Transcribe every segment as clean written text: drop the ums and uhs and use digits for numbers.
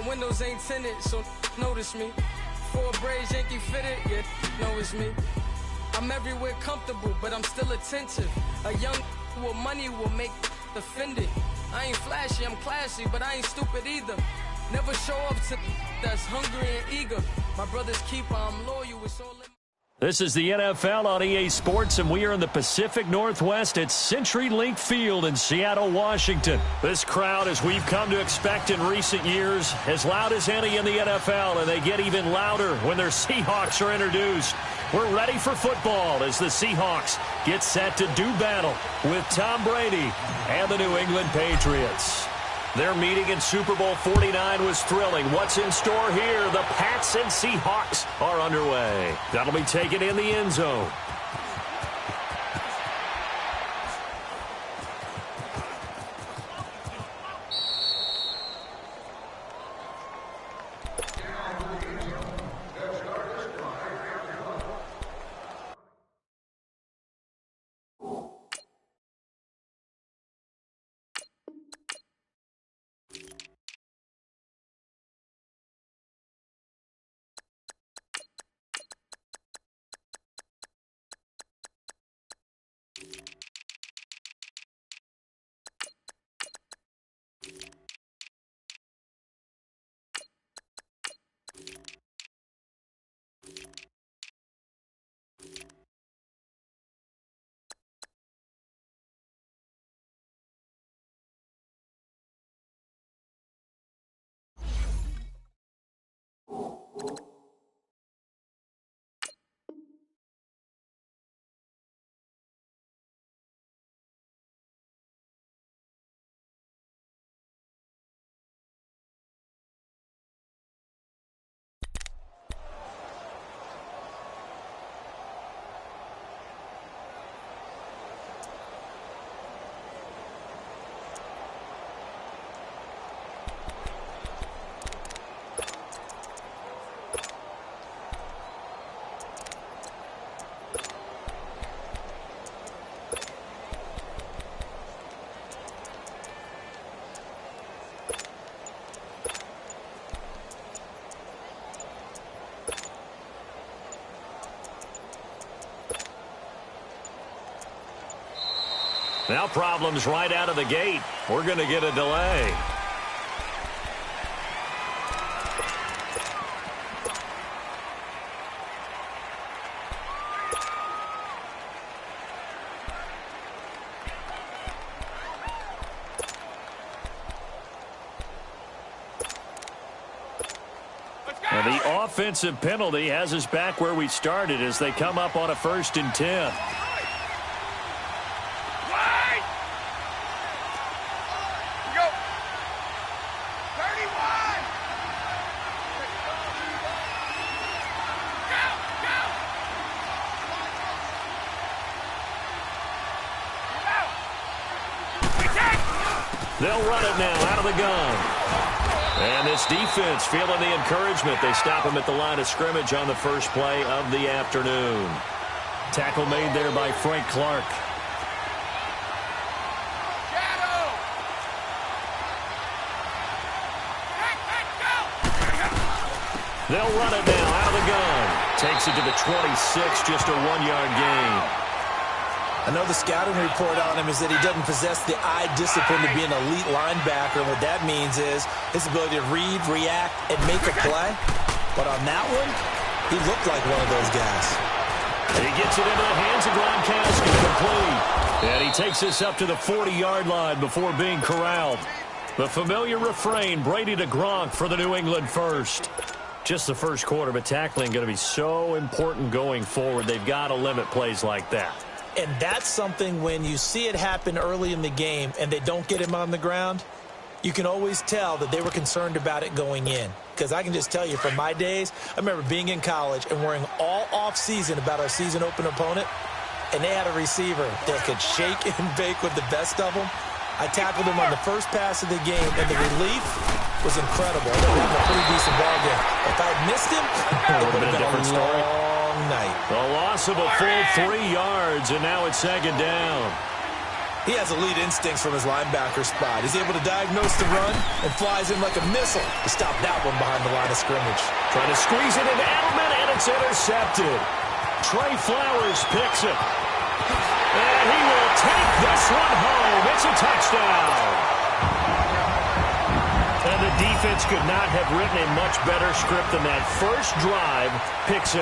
My windows ain't tinted, so notice me. 4 braids, Yankee fitted, yeah, know it's me. I'm everywhere comfortable, but I'm still attentive. A young with money will make offended. I ain't flashy, I'm classy, but I ain't stupid either. Never show up to that's hungry and eager. My brother's keeper, I'm loyal, it's all in. This is the NFL on EA Sports, and we are in the Pacific Northwest at CenturyLink Field in Seattle, Washington. This crowd, as we've come to expect in recent years, as loud as any in the NFL, and they get even louder when their Seahawks are introduced. We're ready for football as the Seahawks get set to do battle with Tom Brady and the New England Patriots. Their meeting in Super Bowl 49 was thrilling. What's in store here? The Pats and Seahawks are underway. That'll be taken in the end zone. Now problems right out of the gate. We're going to get a delay. And the offensive penalty has us back where we started as they come up on a 1st and 10. They'll run it now out of the gun. And this defense feeling the encouragement. They stop him at the line of scrimmage on the first play of the afternoon. Tackle made there by Frank Clark. They'll run it now out of the gun. Takes it to the 26, just a 1-yard gain. I know the scouting report on him is that he doesn't possess the eye discipline to be an elite linebacker. What that means is his ability to read, react, and make a play. But on that one, he looked like one of those guys. And he gets it into the hands of Gronkowski, complete. And he takes this up to the 40-yard line before being corralled. The familiar refrain, Brady to Gronk for the New England first. Just the first quarter, but tackling going to be so important going forward. They've got to limit plays like that. And that's something when you see it happen early in the game and they don't get him on the ground, you can always tell that they were concerned about it going in. Because I can just tell you from my days, I remember being in college and worrying all off-season about our season-open opponent, and they had a receiver that could shake and bake with the best of them. I tackled him on the first pass of the game, and the relief was incredible. They were having a pretty decent ball game. If I had missed him, it would have been a different story. Night. A loss of a full 3 yards, and now it's 2nd down. He has elite instincts from his linebacker spot. He's able to diagnose the run and flies in like a missile to stop that one behind the line of scrimmage. Trying to squeeze it into Edelman, and it's intercepted. Trey Flowers picks it. And he will take this one home. It's a touchdown. And the defense could not have written a much better script than that. First drive, pick 6.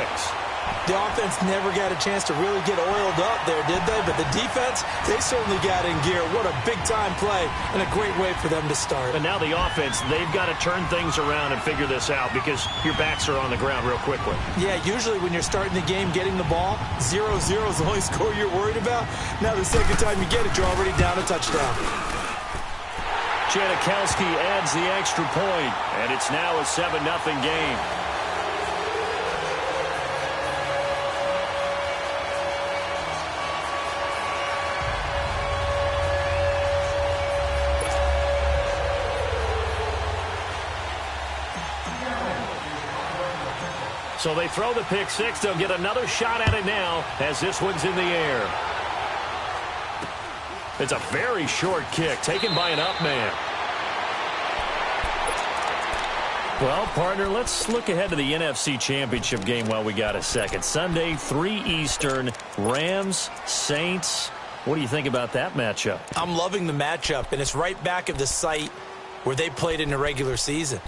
The offense never got a chance to really get oiled up there, did they? But the defense, they certainly got in gear. What a big-time play and a great way for them to start. And now the offense, they've got to turn things around and figure this out because your backs are on the ground real quickly. Yeah, usually when you're starting the game, getting the ball, 0-0 is the only score you're worried about. Now the second time you get it, you're already down a touchdown. Janikowski adds the extra point, and it's now a 7-0 game. So they throw the pick 6. They'll get another shot at it now as this one's in the air. It's a very short kick taken by an up man. Well, partner, let's look ahead to the NFC Championship game while we got a second. Sunday, 3 Eastern, Rams, Saints. What do you think about that matchup? I'm loving the matchup, and it's right back at the site where they played in the regular season.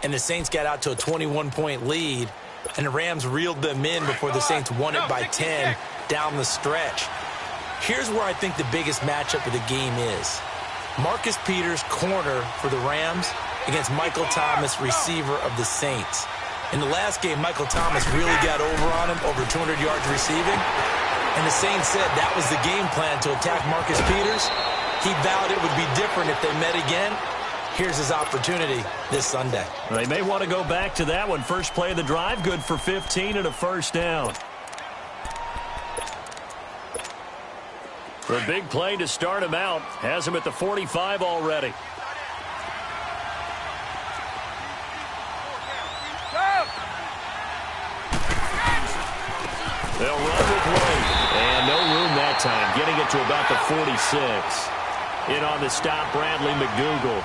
And the Saints got out to a 21-point lead, and the Rams reeled them in before the Saints won it by 10 down the stretch. Here's where I think the biggest matchup of the game is. Marcus Peters, corner for the Rams, against Michael Thomas, receiver of the Saints. In the last game, Michael Thomas really got over on him, over 200 yards receiving. And the Saints said that was the game plan to attack Marcus Peters. He vowed it would be different if they met again. Here's his opportunity this Sunday. They may want to go back to that one. First play of the drive, good for 15 and a first down. The big play to start him out. Has him at the 45 already. They'll run with White. And no room that time. Getting it to about the 46. In on the stop, Bradley McDougal.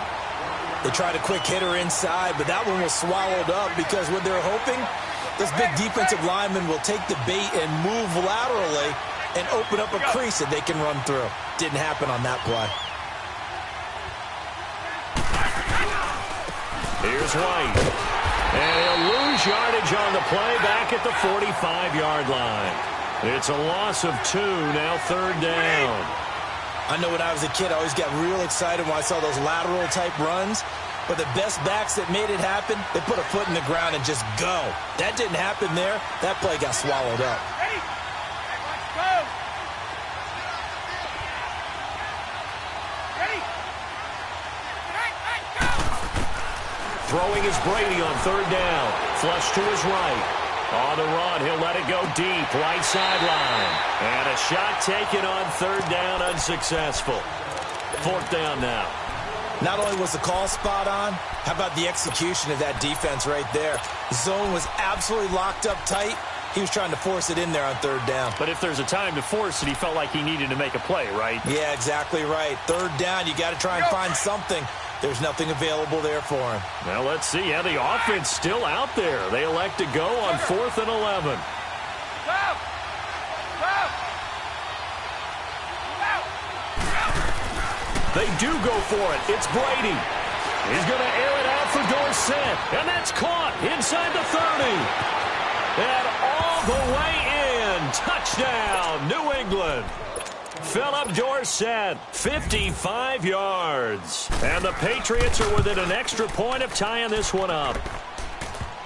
They tried a quick hitter inside, but that one was swallowed up because what they're hoping, this big defensive lineman will take the bait and move laterally and open up a crease that they can run through. Didn't happen on that play. Here's White. And he'll lose yardage on the play back at the 45-yard line. It's a loss of 2, now third down. I know when I was a kid, I always got real excited when I saw those lateral-type runs. But the best backs that made it happen, they put a foot in the ground and just go. That didn't happen there. That play got swallowed up. Ready? Let's go! Ready? Go! Throwing is Brady on third down. Flush to his right. On the run, he'll let it go deep, right sideline. And a shot taken on third down, unsuccessful. Fourth down now. Not only was the call spot on, how about the execution of that defense right there? The zone was absolutely locked up tight. He was trying to force it in there on third down. But if there's a time to force it, he felt like he needed to make a play, right? Yeah, exactly right. Third down, you got to try and find something. There's nothing available there for him. Now let's see. Yeah, the offense still out there. They elect to go on 4th and 11. They do go for it. It's Brady. He's going to air it out for Dorsett. And that's caught inside the 30. And all the way in. Touchdown, New England. Philip Dorsett, 55 yards. And the Patriots are within an extra point of tying this one up.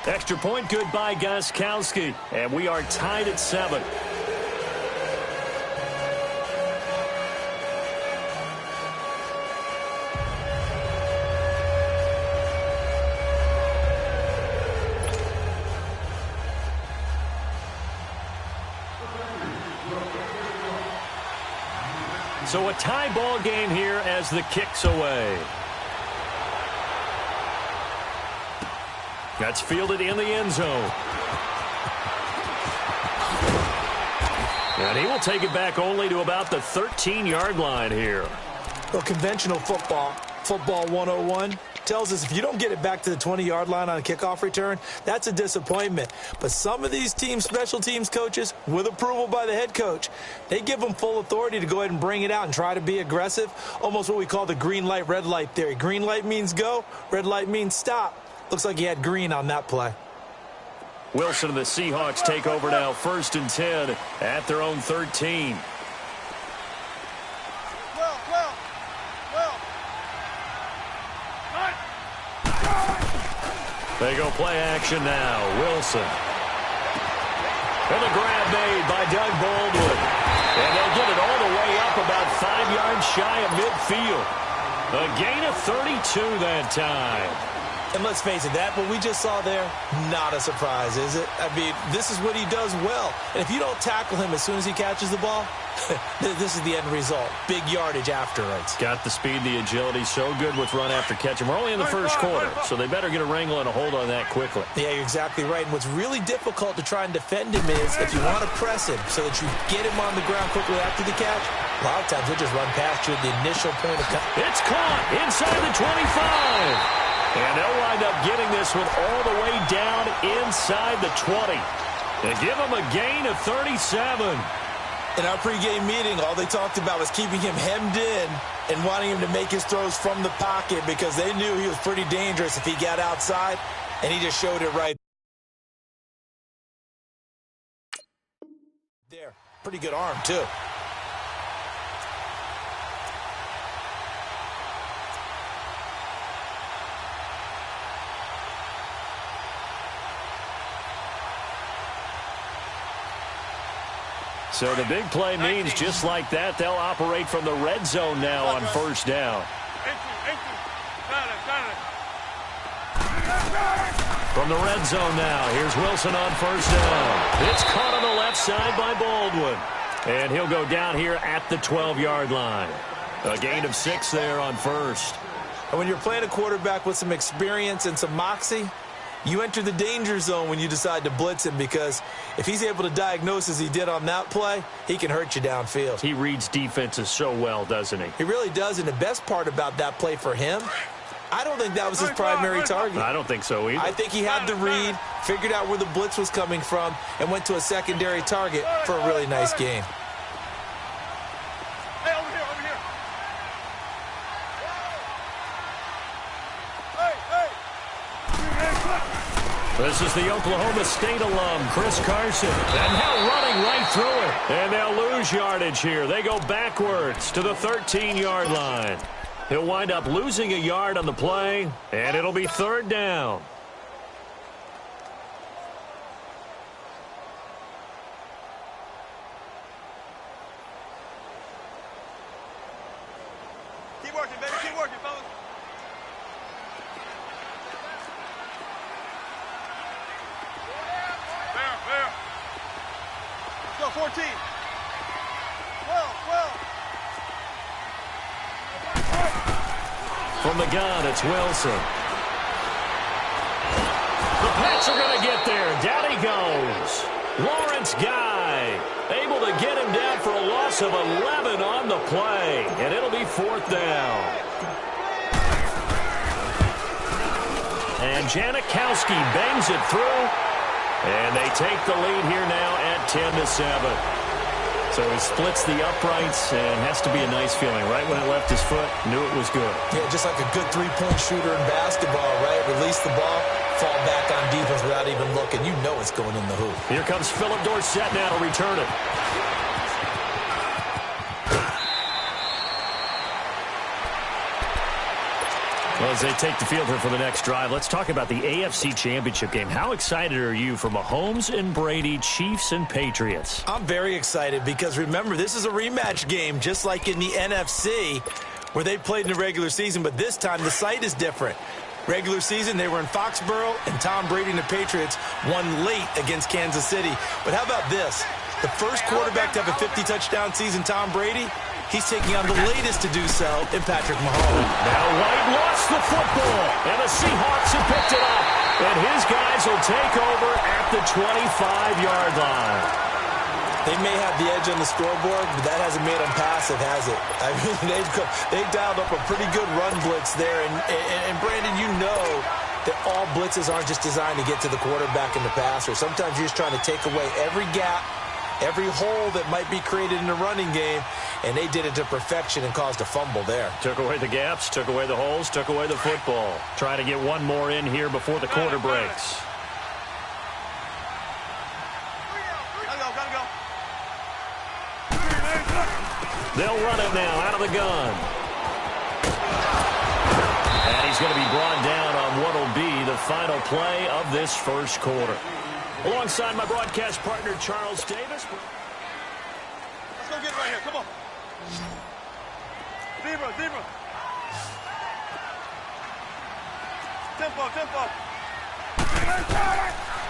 Extra point good by Gostkowski. And we are tied at 7. So a tie ball game here as the kick's away. That's fielded in the end zone. And he will take it back only to about the 13-yard line here. Well, conventional football 101, tells us if you don't get it back to the 20-yard line on a kickoff return, that's a disappointment. But some of these special teams coaches, with approval by the head coach, they give them full authority to go ahead and bring it out and try to be aggressive, almost what we call the green light, red light theory. Green light means go, red light means stop. Looks like he had green on that play. Wilson and the Seahawks take over now, 1st and 10 at their own 13. They go play action now. Wilson. And the grab made by Doug Baldwin. And they'll get it all the way up about 5 yards shy of midfield. A gain of 32 that time. And let's face it, what we just saw there, not a surprise, is it? I mean, this is what he does well. And if you don't tackle him as soon as he catches the ball, this is the end result. Big yardage afterwards. Got the speed, the agility, so good with run after catch. And we're only in the first quarter, so they better get a wrangle and a hold on that quickly. Yeah, you're exactly right. And what's really difficult to try and defend him is if you want to press him so that you get him on the ground quickly after the catch, a lot of times he'll just run past you at the initial point of contact. It's caught inside the 25. And they'll wind up getting this one all the way down inside the 20. They give him a gain of 37. In our pregame meeting, all they talked about was keeping him hemmed in and wanting him to make his throws from the pocket because they knew he was pretty dangerous if he got outside, and he just showed it right there. Pretty good arm, too. So the big play means just like that, they'll operate from the red zone now on 1st down. From the red zone now, here's Wilson on 1st down. It's caught on the left side by Baldwin. And he'll go down here at the 12-yard line. A gain of 6 there on 1st. And when you're playing a quarterback with some experience and some moxie, you enter the danger zone when you decide to blitz him because if he's able to diagnose as he did on that play, he can hurt you downfield. He reads defenses so well, doesn't he? He really does, and the best part about that play for him, I don't think that was his primary target. I don't think so either. I think he had the read, figured out where the blitz was coming from, and went to a secondary target for a really nice gain. This is the Oklahoma State alum, Chris Carson. And now running right through it. And they'll lose yardage here. They go backwards to the 13-yard line. He'll wind up losing a yard on the play, and it'll be 3rd down. Keep working, baby. Keep working, fellas. Fair. Let's go, 14. 12. From the gun, it's Wilson. The Pats are going to get there. Down he goes. Lawrence Guy able to get him down for a loss of 11 on the play. And it'll be 4th down. And Janikowski bangs it through. And they take the lead here now at 10-7. So he splits the uprights and has to be a nice feeling. Right when it left his foot, knew it was good. Yeah, just like a good three-point shooter in basketball, right? Release the ball, fall back on defense without even looking. You know it's going in the hoop. Here comes Philip Dorsett now to return it. Well, as they take the field here for the next drive, let's talk about the AFC Championship game. How excited are you for Mahomes and Brady, Chiefs and Patriots? I'm very excited because, remember, this is a rematch game, just like in the NFC, where they played in the regular season, but this time the site is different. Regular season, they were in Foxborough, and Tom Brady and the Patriots won late against Kansas City. But how about this? The first quarterback to have a 50-touchdown season, Tom Brady, he's taking on the latest to do so in Patrick Mahomes. Now White lost the football, and the Seahawks have picked it up. And his guys will take over at the 25-yard line. They may have the edge on the scoreboard, but that hasn't made them passive, has it? I mean, they've dialed up a pretty good run blitz there. And Brandon, you know that all blitzes aren't just designed to get to the quarterback and the passer. Sometimes you're just trying to take away every gap, every hole that might be created in the running game, and they did it to perfection and caused a fumble there. Took away the gaps, took away the holes, took away the football. Trying to get one more in here before the quarter breaks. They'll run it now out of the gun. And he's going to be brought down on what will be the final play of this first quarter. Alongside my broadcast partner, Charles Davis. Let's go get it right here. Come on. Zebra. Tempo.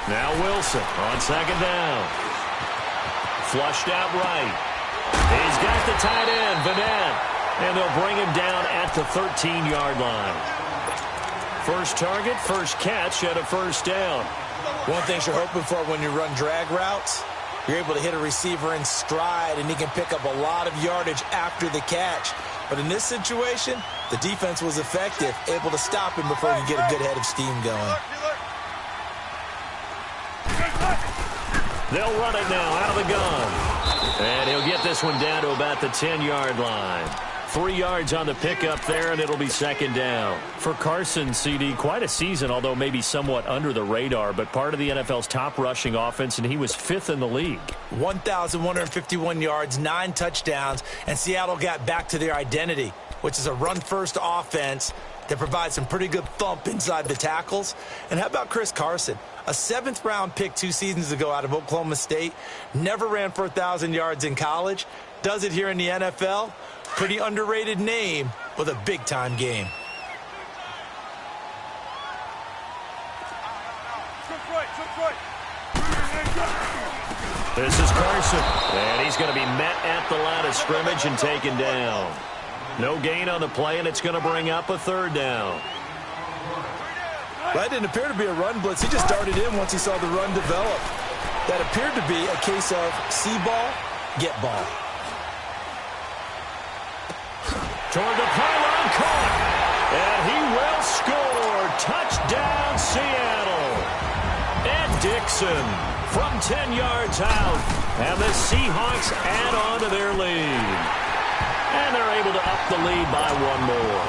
Now Wilson on second down. Flushed out right. He's got the tight end, Vanette. And they'll bring him down at the 13-yard line. First target, first catch at a first down. One thing you're hoping for when you run drag routes, you're able to hit a receiver in stride, and he can pick up a lot of yardage after the catch. But in this situation, the defense was effective, able to stop him before he could get a good head of steam going. They'll run it now out of the gun. And he'll get this one down to about the 10-yard line. 3 yards on the pickup there, and it'll be second down. For Carson, CD, quite a season, although maybe somewhat under the radar, but part of the NFL's top rushing offense, and he was 5th in the league. 1,151 yards, 9 touchdowns, and Seattle got back to their identity, which is a run-first offense that provides some pretty good thump inside the tackles. And how about Chris Carson? A 7th-round pick 2 seasons ago out of Oklahoma State. Never ran for 1,000 yards in college. Does it here in the NFL. Pretty underrated name with a big-time game. This is Carson. And he's going to be met at the line of scrimmage and taken down. No gain on the play, and it's going to bring up a third down. That didn't appear to be a run blitz. He just darted in once he saw the run develop. That appeared to be a case of see ball, get ball. Toward the pylon, caught. And he will score. Touchdown, Seattle. Ed Dixon from 10 yards out. And the Seahawks add on to their lead. And they're able to up the lead by one more.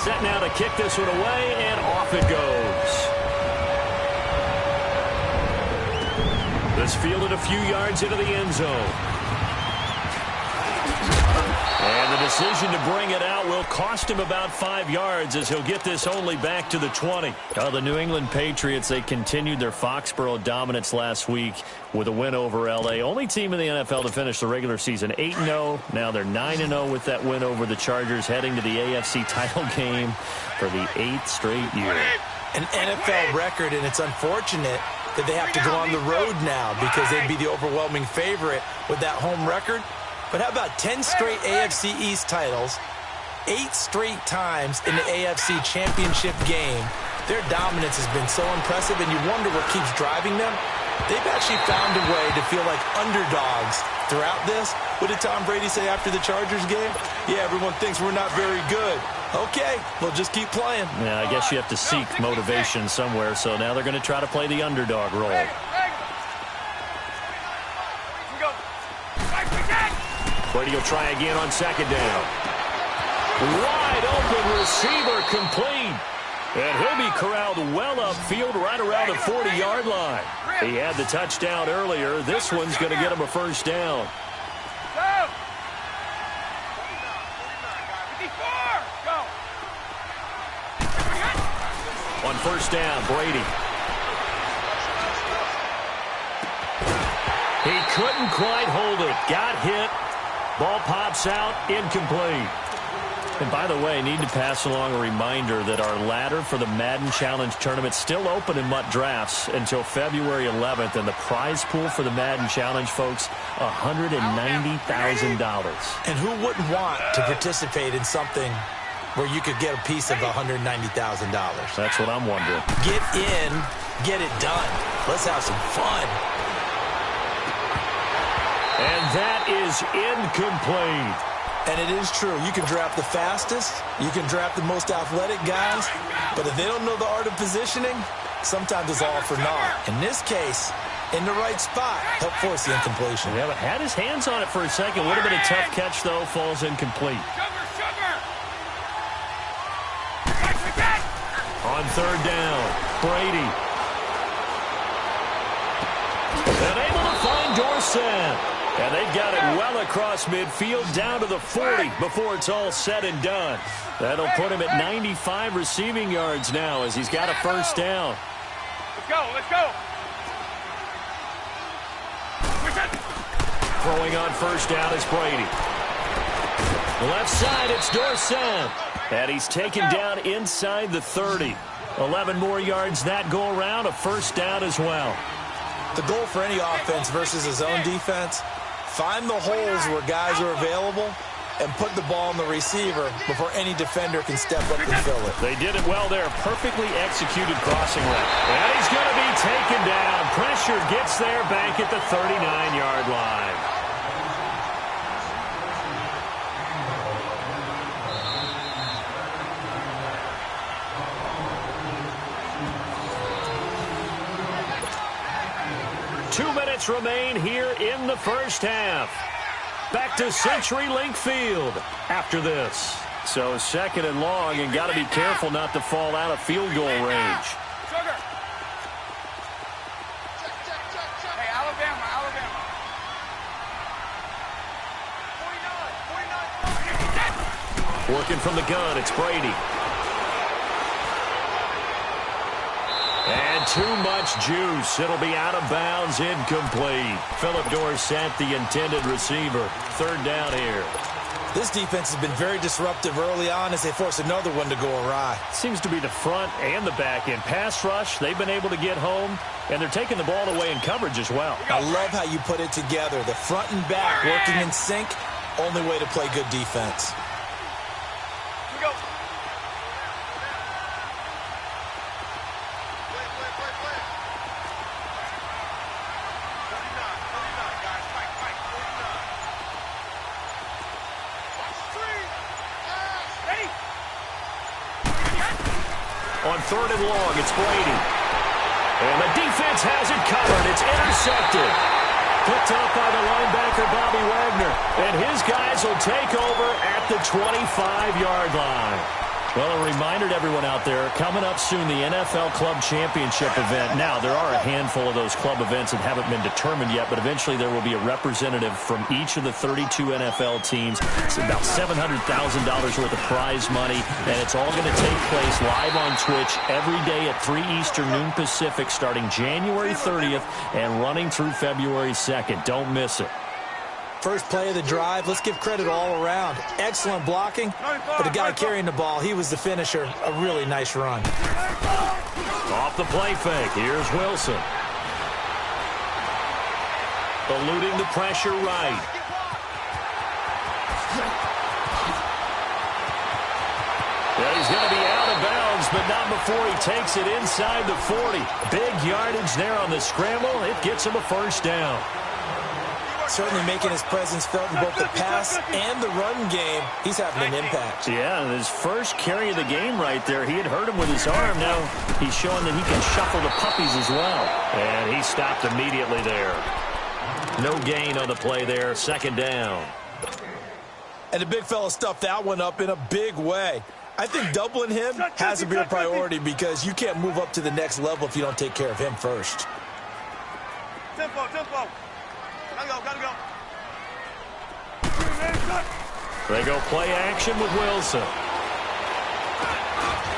Set now to kick this one away, and off it goes. This fielded a few yards into the end zone. And the decision to bring it out will cost him about 5 yards as he'll get this only back to the 20. The New England Patriots, they continued their Foxborough dominance last week with a win over L.A. Only team in the NFL to finish the regular season 8-0. Now they're 9-0 with that win over the Chargers, heading to the AFC title game for the 8th straight year. An NFL record, and it's unfortunate that they have to go on the road now because they'd be the overwhelming favorite with that home record. But how about 10 straight AFC East titles, 8 straight times in the AFC Championship game? Their dominance has been so impressive, and you wonder what keeps driving them. They've actually found a way to feel like underdogs throughout this. What did Tom Brady say after the Chargers game? Yeah, everyone thinks we're not very good. Okay, we'll just keep playing. Yeah, I guess you have to seek motivation somewhere, so now they're going to try to play the underdog role. Brady will try again on second down. Wide open receiver complete. And he'll be corralled well upfield right around the 40-yard line. He had the touchdown earlier. This one's going to get him a first down. On first down, Brady. He couldn't quite hold it. Got hit. Ball pops out, incomplete. And by the way, need to pass along a reminder that our ladder for the Madden Challenge tournament still open in MUT Drafts until February 11th. And the prize pool for the Madden Challenge, folks, $190,000. And who wouldn't want to participate in something where you could get a piece of $190,000. That's what I'm wondering. Get in, get it done. Let's have some fun. And that is incomplete. And it is true. You can draft the fastest. You can draft the most athletic guys. But if they don't know the art of positioning, sometimes it's all for naught. In this case, in the right spot, help force the incompletion. Yeah, but had his hands on it for a second. Would have been a tough catch, though. Falls incomplete. On third down, Brady. And able to find Dorsett. And they've got it well across midfield down to the 40 before it's all said and done. That'll put him at 95 receiving yards now as he's got a first down. Let's go, let's go. Throwing on first down is Brady. Left side, it's Dorsett. And he's taken down inside the 30. 11 more yards that go around, a first down as well. The goal for any offense versus his own defense, find the holes where guys are available and put the ball on the receiver before any defender can step up and fill it. They did it well there. Perfectly executed crossing route. And he's going to be taken down. Pressure gets there back at the 39-yard line. Remain here in the first half. Back to CenturyLink Field after this. So second and long, and got to be careful not to fall out of field goal range. Hey, Alabama. 49. Working from the gun, it's Brady. And too much juice. It'll be out of bounds, incomplete. Philip Dorsett, the intended receiver. Third down here. This defense has been very disruptive early on as they force another one to go awry. Seems to be the front and the back end. Pass rush, they've been able to get home, and they're taking the ball away in coverage as well. I love how you put it together. The front and back working in sync, only way to play good defense. On third and long, it's Brady. And the defense has it covered. It's intercepted. Picked up by the linebacker, Bobby Wagner. And his guys will take over at the 25-yard line. Well, a reminder to everyone out there, coming up soon, the NFL Club Championship event. Now, there are a handful of those club events that haven't been determined yet, but eventually there will be a representative from each of the 32 NFL teams. It's about $700,000 worth of prize money, and it's all going to take place live on Twitch every day at 3 Eastern, noon Pacific, starting January 30th and running through February 2nd. Don't miss it. First play of the drive, let's give credit all around. Excellent blocking, but the guy carrying the ball, he was the finisher. A really nice run. Off the play fake, here's Wilson. Eluding the pressure right. Yeah, he's going to be out of bounds, but not before he takes it inside the 40. Big yardage there on the scramble. It gets him a first down. Certainly making his presence felt in both the pass and the run game. He's having an impact. Yeah, his first carry of the game right there. He had hurt him with his arm. Now he's showing that he can shuffle the puppies as well. And he stopped immediately there. No gain on the play there. Second down. And the big fella stuffed that one up in a big way. I think doubling him has to be a priority because you can't move up to the next level if you don't take care of him first. Tempo. Gotta go. They go play action with Wilson.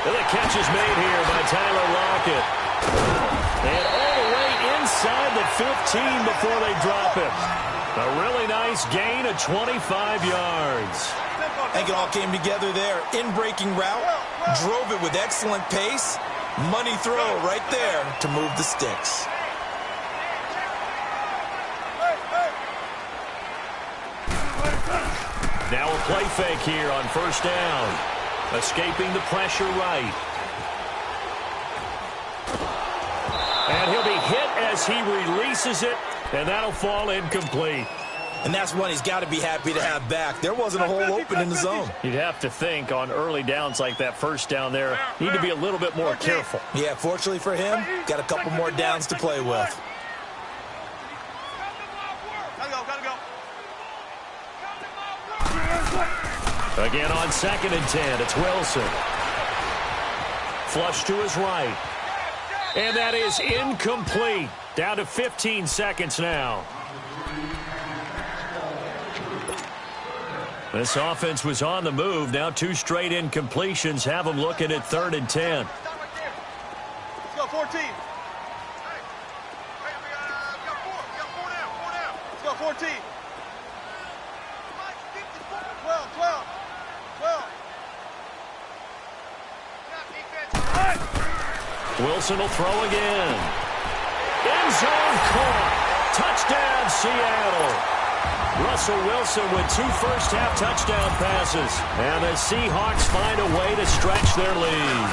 And the catch is made here by Tyler Lockett. And all the way inside the 15 before they drop him. A really nice gain of 25 yards. I think it all came together there. In-breaking route, drove it with excellent pace. Money throw right there to move the sticks. Now a play fake here on first down. Escaping the pressure right. And he'll be hit as he releases it, and that'll fall incomplete. And that's one he's got to be happy to have back. There wasn't a hole open in the zone. You'd have to think on early downs like that first down there, need to be a little bit more careful. Yeah, fortunately for him, got a couple more downs to play with. Gotta go. Again on 2nd and 10, it's Wilson. Flush to his right. And that is incomplete. Down to 15 seconds now. This offense was on the move. Now 2 straight incompletions have them looking at 3rd and 10. Let's go, 14. Hey, we got 4. We got 4 down. Let's go, 14. 12. Wilson will throw again. End zone caught. Touchdown, Seattle. Russell Wilson with 2 first-half touchdown passes. And the Seahawks find a way to stretch their lead.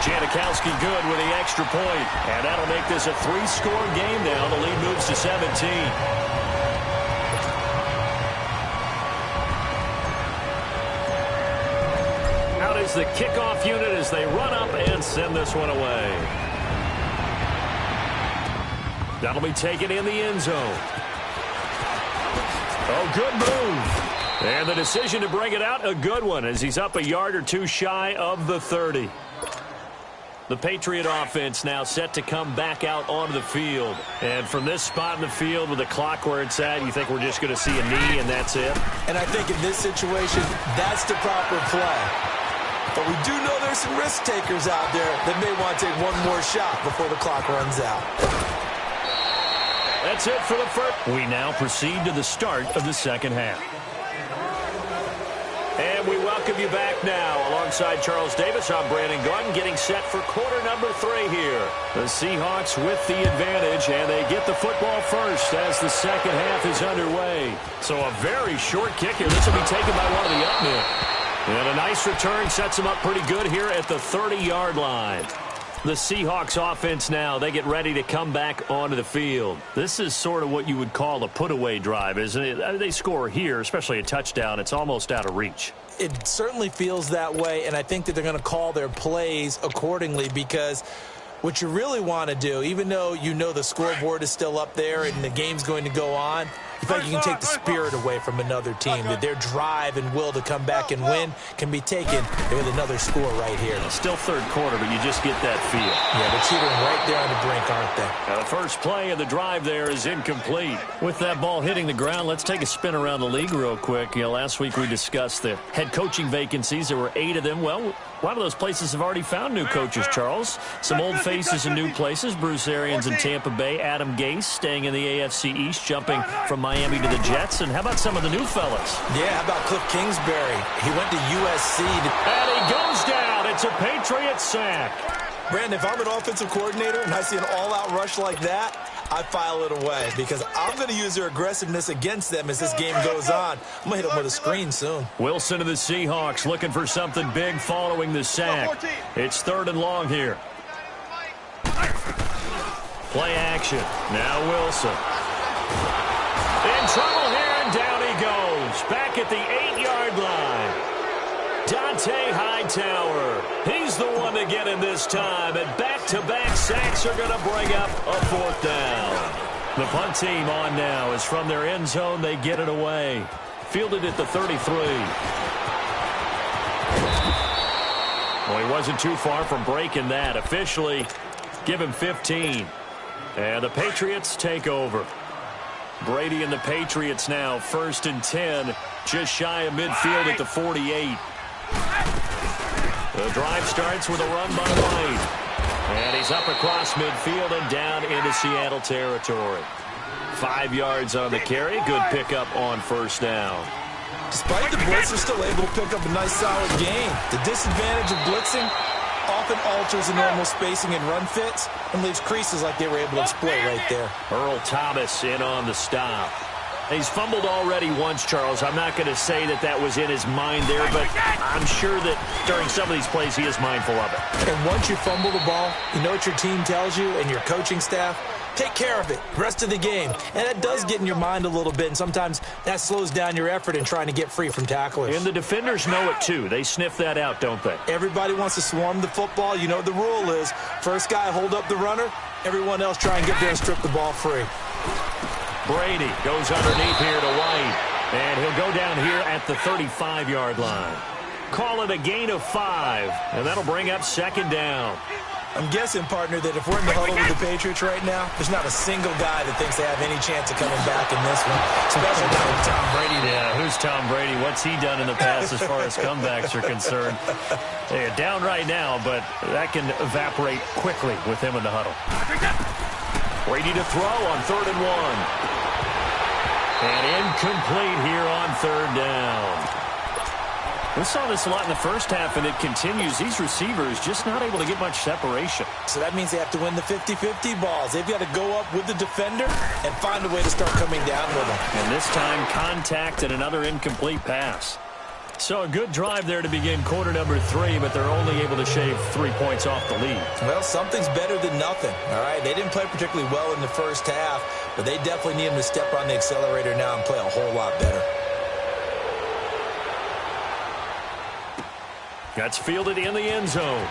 Janikowski good with the extra point. And that'll make this a 3-score game now. The lead moves to 17. Out is the kickoff unit as they run up and send this one away. That'll be taken in the end zone. Oh, good move. And the decision to bring it out, a good one, as he's up a yard or 2 shy of the 30. The Patriot offense now set to come back out onto the field. And from this spot in the field with the clock where it's at, you think we're just going to see a knee and that's it? And I think in this situation, that's the proper play. But we do know there's some risk takers out there that may want to take one more shot before the clock runs out. That's it for the first. We now proceed to the start of the second half. And we welcome you back now. Alongside Charles Davis, I'm Brandon Gordon, getting set for quarter number 3 here. The Seahawks with the advantage, and they get the football first as the second half is underway. So a very short kick here. This will be taken by one of the up men. And a nice return sets them up pretty good here at the 30-yard line. The Seahawks offense now, they get ready to come back onto the field. This is sort of what you would call a put-away drive, isn't it? They score here, especially a touchdown. It's almost out of reach. It certainly feels that way, and I think that they're going to call their plays accordingly, because what you really want to do, even though you know the scoreboard is still up there and the game's going to go on, you feel like you can take the spirit away from another team. That their drive and will to come back and win can be taken with another score right here. It's still third quarter, but you just get that feel. Yeah, they're teetering right there on the brink, aren't they? Now the first play of the drive there is incomplete. With that ball hitting the ground, let's take a spin around the league real quick. Last week we discussed the head coaching vacancies. There were 8 of them. Well, a lot of those places have already found new coaches, Charles. Some old faces in new places. Bruce Arians in Tampa Bay. Adam Gase staying in the AFC East, jumping from Miami to the Jets. And how about some of the new fellas? Yeah, how about Cliff Kingsbury? He went to USC. And he goes down. It's a Patriot sack. Brandon, if I'm an offensive coordinator and I see an all-out rush like that, I file it away, because I'm going to use their aggressiveness against them as this game goes on. I'm going to hit them with a screen soon. Wilson of the Seahawks looking for something big following the sack. It's 3rd and long here. Play action. Now Wilson. In trouble here, and down he goes. Back at the 8-yard line. Dante Hightower. He's the one to get in this time, and back-to-back sacks are going to bring up a 4th down. The punt team on now is from their end zone. They get it away. Fielded at the 33. Well, he wasn't too far from breaking that. Officially, give him 15. And the Patriots take over. Brady and the Patriots now 1st and 10, just shy of midfield at the 48. The drive starts with a run by White. And he's up across midfield and down into Seattle territory. 5 yards on the carry. Good pickup on 1st down. Despite the blitz, they're still able to pick up a nice, solid gain. The disadvantage of blitzing often alters the normal spacing and run fits and leaves creases like they were able to exploit right there. Earl Thomas in on the stop. He's fumbled already once, Charles. I'm not going to say that that was in his mind there, but I'm sure that during some of these plays he is mindful of it. And once you fumble the ball, you know what your team tells you and your coaching staff? Take care of it rest of the game. And that does get in your mind a little bit, and sometimes that slows down your effort in trying to get free from tacklers. And the defenders know it, too. They sniff that out, don't they? Everybody wants to swarm the football. You know what the rule is. First guy hold up the runner. Everyone else try and get there and strip the ball free. Brady goes underneath here to White. And he'll go down here at the 35-yard line. Call it a gain of 5. And that'll bring up second down. I'm guessing, partner, that if we're in the huddle with the Patriots right now, there's not a single guy that thinks they have any chance of coming back in this one, especially now with Tom Brady. Yeah, who's Tom Brady? What's he done in the past as far as comebacks are concerned? They're down right now, but that can evaporate quickly with him in the huddle. Brady to throw on 3rd and 1. And incomplete here on 3rd down. We saw this a lot in the first half, and it continues. These receivers just not able to get much separation. So that means they have to win the 50-50 balls. They've got to go up with the defender and find a way to start coming down with them. And this time, contact and another incomplete pass. So a good drive there to begin quarter number 3, but they're only able to shave 3 points off the lead. Well, something's better than nothing, all right? They didn't play particularly well in the first half, but they definitely need them to step on the accelerator now and play a whole lot better. That's fielded in the end zone.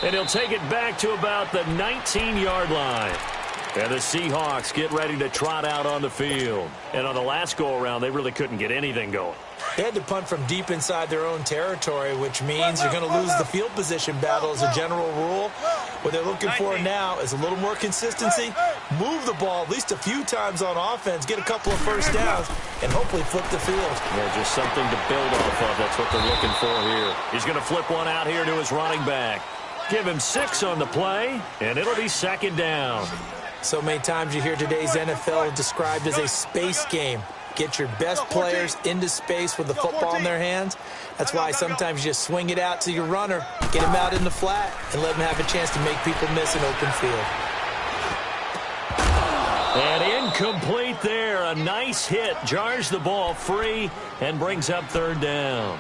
And he'll take it back to about the 19-yard line. And the Seahawks get ready to trot out on the field. And on the last go-around, they really couldn't get anything going. They had to punt from deep inside their own territory, which means you're going to lose the field position battle as a general rule. What they're looking for now is a little more consistency, move the ball at least a few times on offense, get a couple of first downs, and hopefully flip the field. Yeah, just something to build off of. That's what they're looking for here. He's going to flip one out here to his running back. Give him 6 on the play, and it'll be second down. So many times you hear today's NFL described as a space game. Get your best players into space with the football in their hands. That's why sometimes you just swing it out to your runner, get him out in the flat, and let him have a chance to make people miss an open field. And incomplete there. A nice hit. Jars the ball free and brings up 3rd down.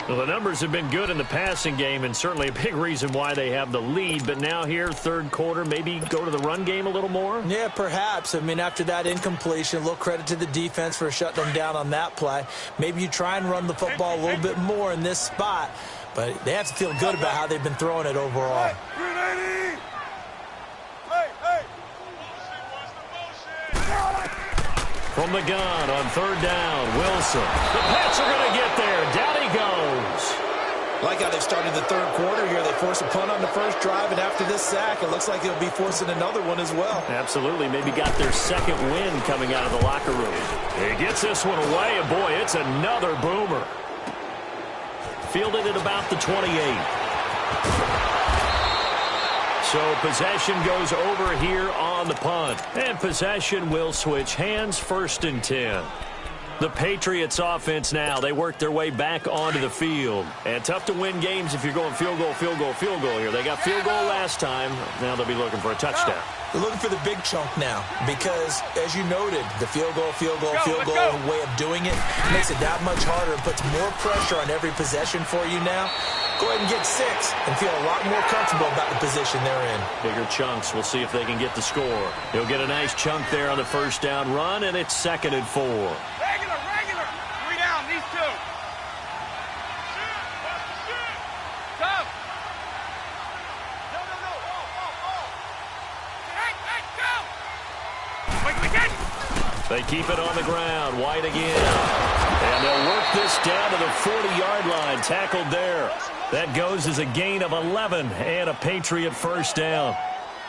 Well, the numbers have been good in the passing game, and certainly a big reason why they have the lead. But now here, 3rd quarter, maybe go to the run game a little more? Yeah, perhaps. I mean, after that incompletion, a little credit to the defense for shutting them down on that play. Maybe you try and run the football a little bit more in this spot. But they have to feel good about how they've been throwing it overall. From the gun on 3rd down, Wilson. The Pats are going to get there. Down he goes. Like how they've started the 3rd quarter here. They force a punt on the first drive, and after this sack, it looks like they'll be forcing another one as well. Absolutely. Maybe got their 2nd win coming out of the locker room. He gets this one away, and boy, it's another boomer. Fielded at about the 28. So possession goes over here on the punt. And possession will switch hands, 1st and 10. The Patriots offense now, they work their way back onto the field. And tough to win games if you're going field goal, field goal, field goal here. They got field goal last time. Now they'll be looking for a touchdown. They're looking for the big chunk now because, as you noted, the field goal way of doing it makes it that much harder and puts more pressure on every possession for you now. Go ahead and get 6 and feel a lot more comfortable about the position they're in. Bigger chunks. We'll see if they can get the score. He'll get a nice chunk there on the 1st down run, and it's 2nd and 4. Regular. 3 down, these 2. Go. No. Hey, go. Quick. They keep it on the ground. White again. And they'll work this down to the 40-yard line. Tackled there. That goes as a gain of 11 and a Patriot 1st down.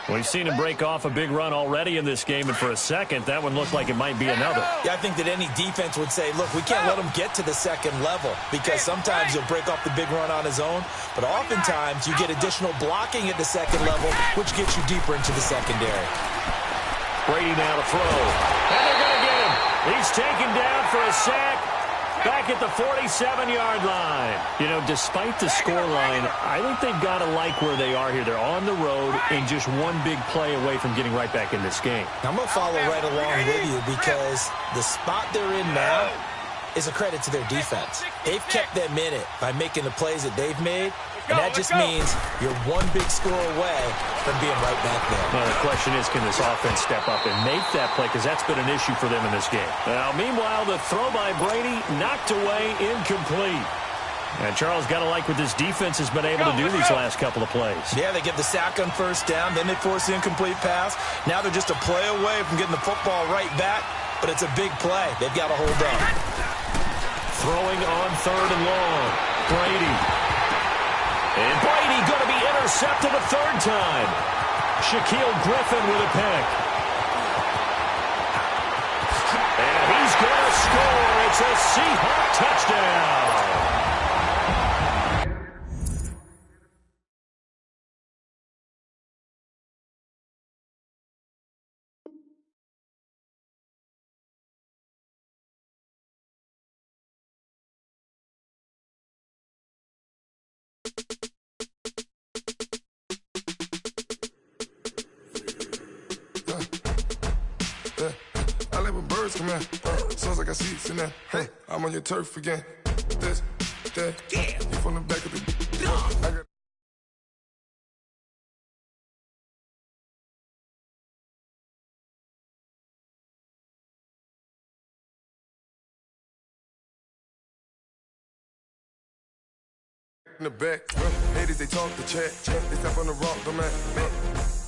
We've seen him break off a big run already in this game, and for a second, that one looked like it might be another. Yeah, I think that any defense would say, look, we can't let him get to the 2nd level because sometimes he'll break off the big run on his own, but oftentimes you get additional blocking at the 2nd level, which gets you deeper into the secondary. Brady now to throw. And they're going to get him. He's taken down for a sack. back at the 47-yard line. You know, despite the scoreline, I think they've got to like where they are here. They're on the road and just one big play away from getting right back in this game. I'm going to follow right along with you because the spot they're in now is a credit to their defense. They've kept them in it by making the plays that they've made, and that just means you're one big score away from being right back there. Well, the question is, can this offense step up and make that play, because that's been an issue for them in this game. Now, meanwhile, the throw by Brady knocked away, incomplete. And Charles got to like what this defense has been able to do these last couple of plays. Yeah, they get the sack on first down, then they force the incomplete pass. Now they're just a play away from getting the football right back, but it's a big play. They've got to hold up. Throwing on 3rd and long. Brady. And Brady going to be intercepted a 3rd time. Shaquille Griffin with a pick. And he's going to score. It's a Seahawk touchdown. I like when birds come in. Sounds like I got seats in there. Hey, I'm on your turf again. This, that, you from the back of the. I got. In the back, ladies they talk the chat. They step on the rock, the man.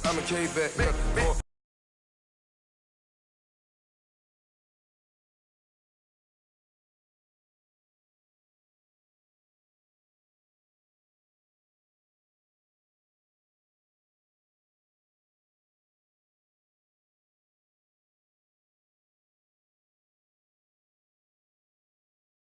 I'm a cave back.